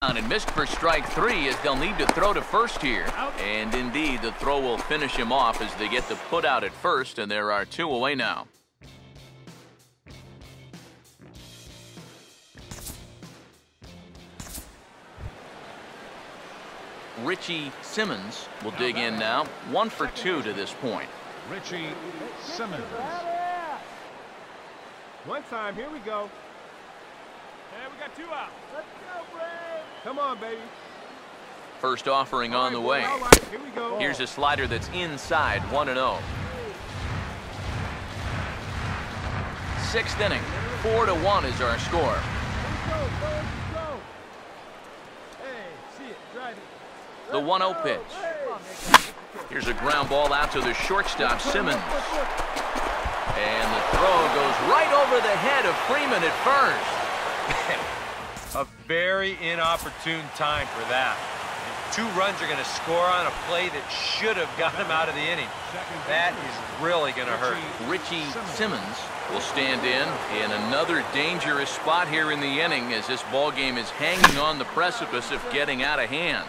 on and missed for strike 3 as they'll need to throw to first here. And indeed, the throw will finish him off as they get the put out at first, and there are 2 away now. Richie Simmons will dig in now. 1 for 2 to this point. Richie Simmons. One time, here we go. Hey, we got 2 out. Let's go, Brad. Come on, baby. First offering on the way. All right, here we go. Here's a slider that's inside, 1-0. 6th inning, 4-1 is our score. Let's go. Hey, see it, drive it. The 1-0 pitch. Here's a ground ball out to the shortstop, Simmons. And the throw goes right over the head of Freeman at first. A very inopportune time for that. 2 runs are going to score on a play that should have got him out of the inning. That is really going to hurt. Richie Simmons will stand in another dangerous spot here in the inning as this ball game is hanging on the precipice of getting out of hand.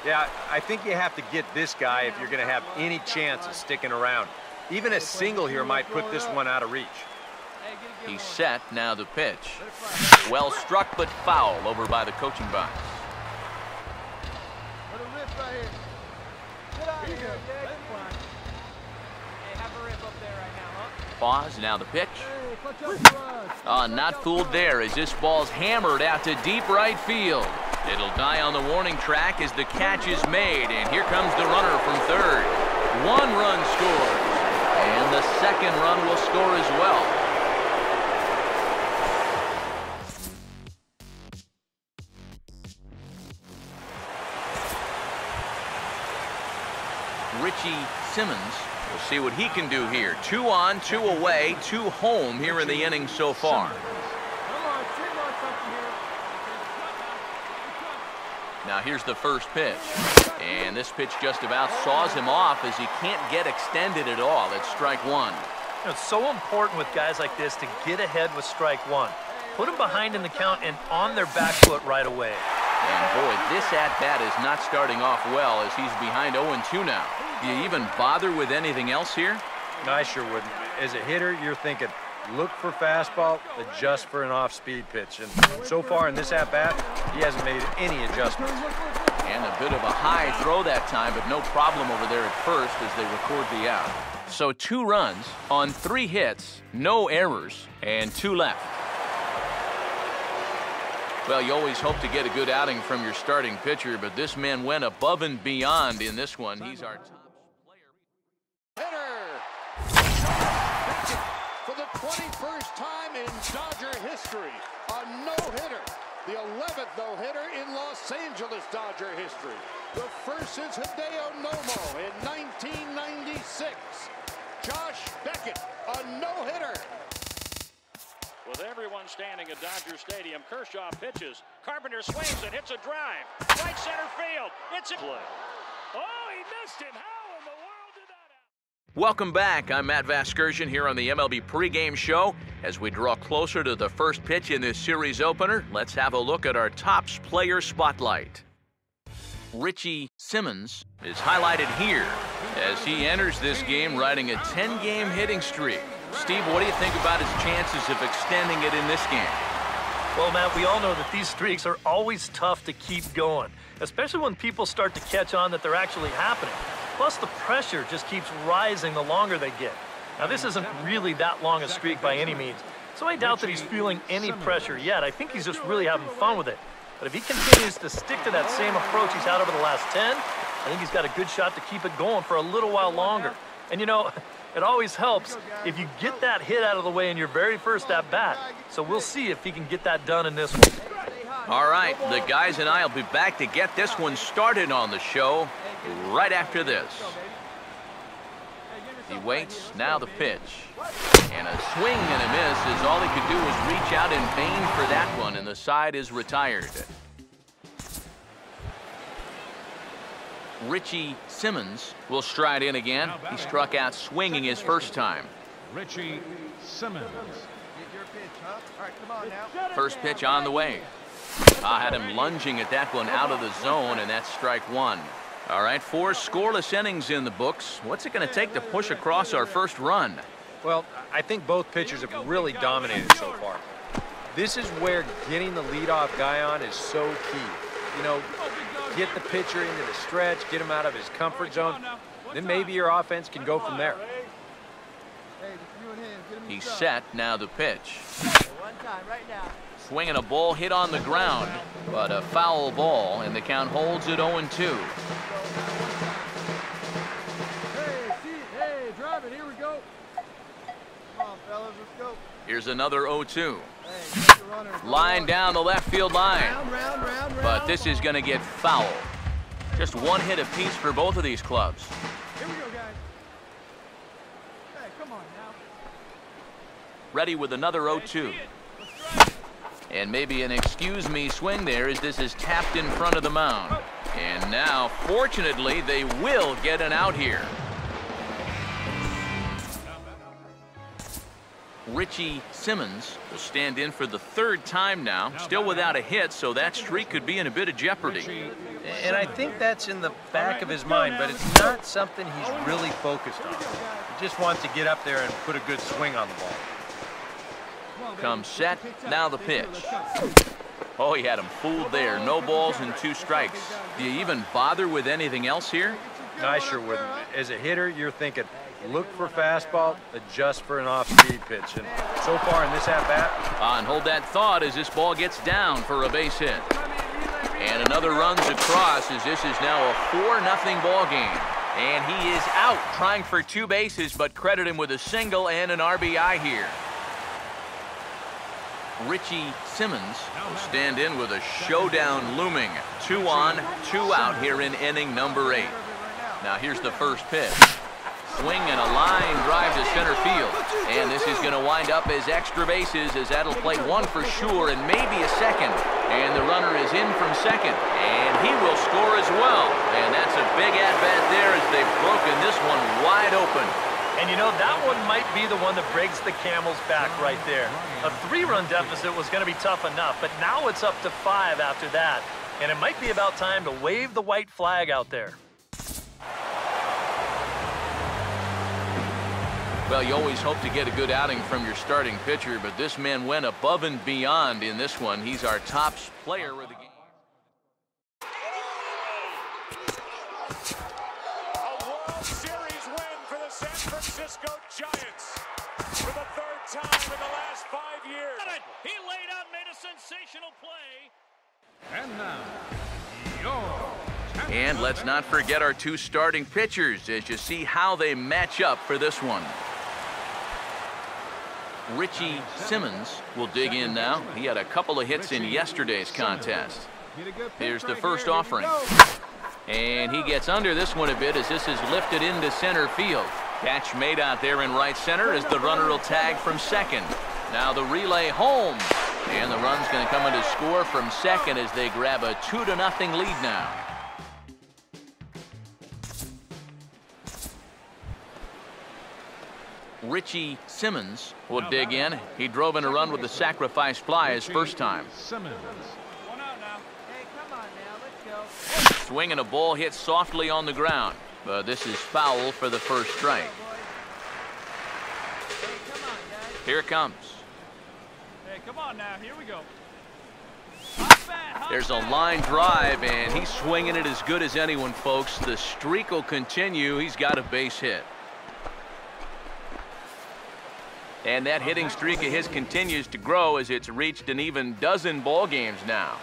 Yeah, I think you have to get this guy if you're going to have any chance of sticking around. Even a single here might put this one out of reach. He's set, now the pitch. Well struck but foul over by the coaching box. Pause, now the pitch. Not fooled there as this ball's hammered out to deep right field. It'll die on the warning track as the catch is made, and here comes the runner from third. 1 run scores, and the 2nd run will score as well. Richie Simmons will see what he can do here. 2 on, 2 away, 2 home here in the inning so far. Now here's the first pitch. And this pitch just about saws him off as he can't get extended at all. It's strike 1. You know, it's so important with guys like this to get ahead with strike 1. Put them behind in the count and on their back foot right away. And boy, this at-bat is not starting off well as he's behind 0-2 now. Do you even bother with anything else here? No, I sure wouldn't. As a hitter, you're thinking, look for fastball, adjust for an off-speed pitch. And so far in this at-bat, he hasn't made any adjustments. And a bit of a high throw that time, but no problem over there at first as they record the out. So 2 runs on 3 hits, no errors, and 2 left. Well, you always hope to get a good outing from your starting pitcher, but this man went above and beyond in this one. He's our top player. Hitter! For the 21st time in Dodger history, a no-hitter. The 11th no-hitter in Los Angeles Dodger history. The first is Hideo Nomo in 1996. Josh Beckett, a no-hitter. With everyone standing at Dodger Stadium, Kershaw pitches. Carpenter swings and hits a drive. Right center field. It's a play. Oh, he missed him. How in the world did that happen? Welcome back. I'm Matt Vasgersian here on the MLB pregame show. As we draw closer to the first pitch in this series opener, let's have a look at our Topps player spotlight. Richie Simmons is highlighted here as he enters this game riding a 10-game hitting streak. Steve, what do you think about his chances of extending it in this game? Well, Matt, we all know that these streaks are always tough to keep going, especially when people start to catch on that they're actually happening. Plus, the pressure just keeps rising the longer they get. Now, this isn't really that long a streak by any means, so I doubt that he's feeling any pressure yet. I think he's just really having fun with it. But if he continues to stick to that same approach he's had over the last 10, I think he's got a good shot to keep it going for a little while longer. And, you know, it always helps if you get that hit out of the way in your very first at-bat. So we'll see if he can get that done in this one. All right, the guys and I will be back to get this one started on the show right after this. He waits, now the pitch. And a swing and a miss as all he could do was reach out in vain for that one, and the side is retired. Richie Simmons will stride in again. He struck out swinging his first time. Richie Simmons. First pitch on the way. I had him lunging at that one out of the zone, and that's strike one. All right, 4 scoreless innings in the books. What's it going to take to push across our first run? Well, I think both pitchers have really dominated so far. This is where getting the leadoff guy on is so key. You know, get the pitcher into the stretch, get him out of his comfort zone, then maybe your offense can go from there. He's set, now the pitch. Swinging a ball hit on the ground, but a foul ball, and the count holds at 0-2. Hey, drive it. Here we go. Come on, fellas, let's go. Here's another 0-2. Hey, Line down the left field line. Round. But this is going to get foul. Just one hit apiece for both of these clubs. Here we go, guys. Hey, come on now. Ready with another 0-2. And maybe an excuse me swing there as this is tapped in front of the mound. And now, fortunately, they will get an out here. Richie Simmons will stand in for the 3rd time now, still without a hit, so that streak could be in a bit of jeopardy. And I think that's in the back of his mind, but it's not something he's really focused on. He just wants to get up there and put a good swing on the ball. Comes set, now the pitch. Oh, he had him fooled there. No balls and 2 strikes. Do you even bother with anything else here? No, I sure wouldn't. As a hitter, you're thinking, look for fastball, adjust for an off-speed pitch. And so far in this at-bat... And hold that thought as this ball gets down for a base hit. And another runs across as this is now a 4-0 ball game. And he is out trying for 2 bases, but credit him with a single and an RBI here. Richie Simmons will stand in with a showdown looming. 2 on, 2 out here in inning number 8. Now here's the first pitch. Swing and a line drive to center field. And this is going to wind up as extra bases as that'll play 1 for sure and maybe a second. And the runner is in from second. And he will score as well. And that's a big at-bat there as they've broken this one wide open. And you know, that one might be the one that breaks the Camel's back right there. A 3-run deficit was going to be tough enough, but now it's up to 5 after that. And it might be about time to wave the white flag out there. Well, you always hope to get a good outing from your starting pitcher, but this man went above and beyond in this one. He's our top player of the game. San Francisco Giants for the 3rd time in the last 5 years. He laid out, made a sensational play. And now, your And let's not forget our 2 starting pitchers as you see how they match up for this one. Richie Simmons will dig in now. He had a couple of hits in yesterday's contest. Here's the first offering. And he gets under this one a bit as this is lifted into center field. Catch made out there in right center as the runner will tag from second. Now the relay home. And the run's going to come in to score from second as they grab a 2-0 lead now. Richie Simmons will dig in. He drove in a run with the sacrifice fly his first time. Simmons. Swinging a ball hit softly on the ground. But this is foul for the first strike. Here it comes. Hey, come on now. Here we go. There's a line drive, and he's swinging it as good as anyone, folks. The streak will continue. He's got a base hit. And that hitting streak of his continues to grow as it's reached an even dozen ball games now.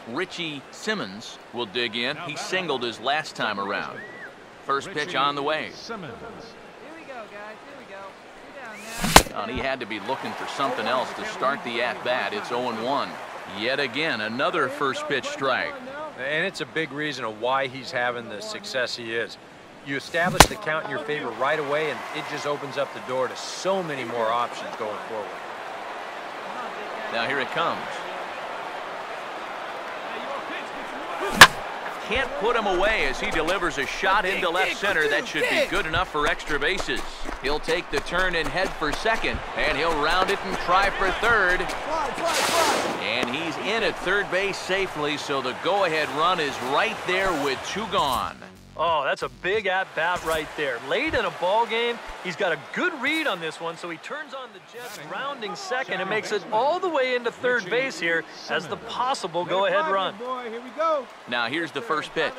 Richie Simmons will dig in. He singled his last time around. First pitch on the way. Simmons. Here we go, guys. Here we go. Get down now. And he had to be looking for something else to start the at-bat. It's 0-1. Yet again, another first pitch strike. And it's a big reason of why he's having the success he is. You establish the count in your favor right away, and it just opens up the door to so many more options going forward. Now here it comes. can't put him away as he delivers a shot into left center that should be good enough for extra bases. He'll take the turn and head for second, and he'll round it and try for third. And he's in at third base safely, so the go-ahead run is right there with 2 gone. Oh, that's a big at-bat right there. Late in a ball game, he's got a good read on this one, so he turns on the Jets rounding second and makes it all the way into third base here as the possible go-ahead run. Here we go. Now here's the first pitch.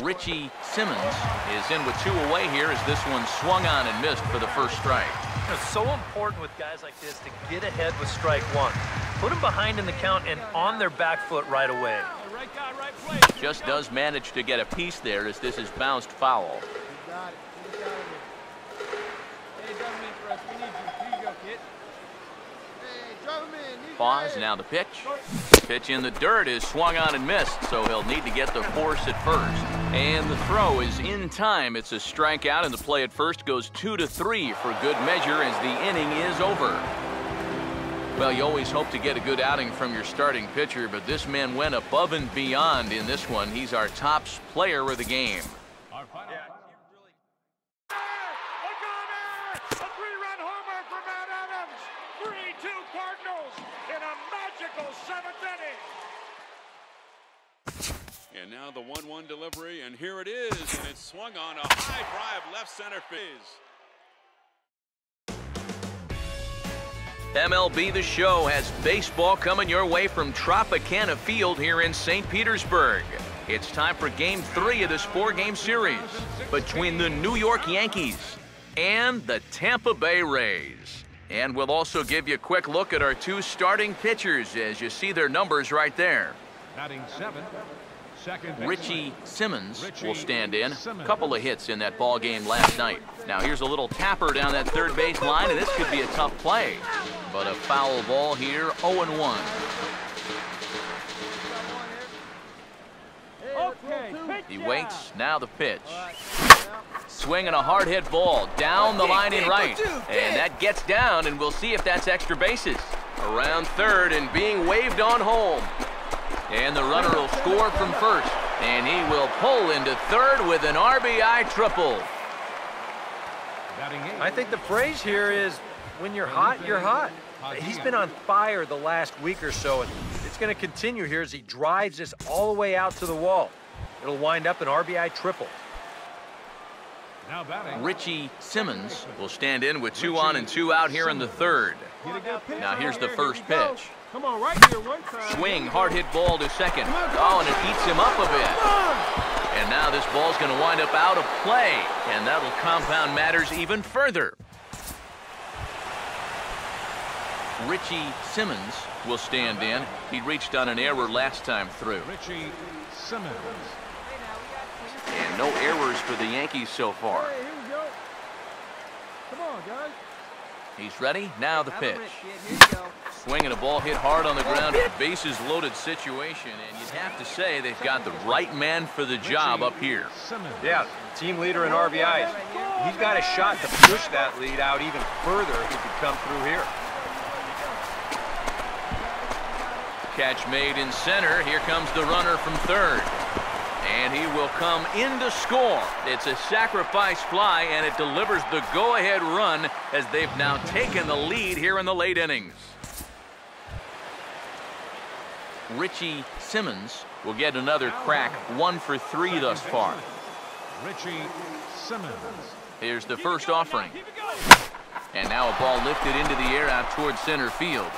Richie Simmons is in with 2 away here as this one swung on and missed for the first strike. It's so important with guys like this to get ahead with strike 1. Put them behind in the count and on their back foot right away. Right guy, right place. Just does manage to get a piece there as this is bounced foul. You got it. You got it. Hey, drive him in for us. We need you. Here you go, kid. Hey, drive him in. Pause, now the pitch. Pitch in the dirt is swung on and missed, so he'll need to get the force at first. And the throw is in time. It's a strikeout, and the play at first goes 2-3 for good measure as the inning is over. Well, you always hope to get a good outing from your starting pitcher, but this man went above and beyond in this one. He's our top player of the game. A 3-run homer for Matt Adams. 3-2 Cardinals in a magical 7th inning. And now the 1-1 delivery, and here it is, and it's swung on a high drive left center field. MLB The Show has baseball coming your way from Tropicana Field here in St. Petersburg. It's time for Game 3 of this 4-game series between the New York Yankees and the Tampa Bay Rays. And we'll also give you a quick look at our 2 starting pitchers as you see their numbers right there. Batting 7th. Richie Simmons will stand in. A couple of hits in that ball game last night. Now here's a little tapper down that third base line, and this could be a tough play. But a foul ball here, 0-1. He waits, now the pitch. Swinging a hard hit ball down the line in right. And that gets down, and we'll see if that's extra bases. Around third and being waved on home. And the runner will score from first. And he will pull into third with an RBI triple. I think the phrase here is, when you're hot, you're hot. He's been on fire the last week or so, and it's going to continue here as he drives this all the way out to the wall. It'll wind up an RBI triple. Now batting. Richie Simmons will stand in with 2 on and 2 out here in the third. Now here's the first pitch. Come on, right here one time. Swing, hard hit ball to second. Oh, and it eats him up a bit. And now this ball's going to wind up out of play, and that'll compound matters even further. Richie Simmons will stand in. He reached on an error last time through. Richie Simmons. And no errors for the Yankees so far. Hey, here we go. Come on, guys. He's ready. Now the pitch. Swinging a ball hit hard on the ground. A bases loaded situation, and you'd have to say they've got the right man for the job up here. Yeah, team leader in RBIs. He's got a shot to push that lead out even further if he could come through here. Catch made in center. Here comes the runner from third. And he will come in to score. It's a sacrifice fly, and it delivers the go-ahead run as they've now taken the lead here in the late innings. Richie Simmons will get another crack, 1 for 3 thus far. Richie Simmons. Here's the first offering. And now a ball lifted into the air out towards center field.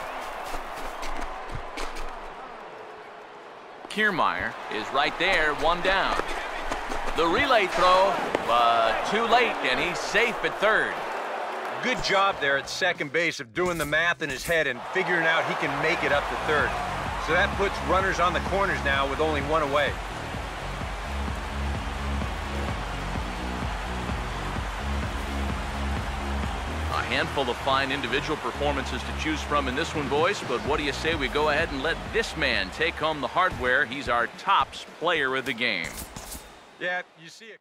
Kiermaier is right there, 1 down. The relay throw, but too late, and he's safe at third. Good job there at second base of doing the math in his head and figuring out he can make it up to third. So that puts runners on the corners now with only 1 away. A handful of fine individual performances to choose from in this one, boys, but what do you say we go ahead and let this man take home the hardware? He's our top player of the game. Yeah, you see it.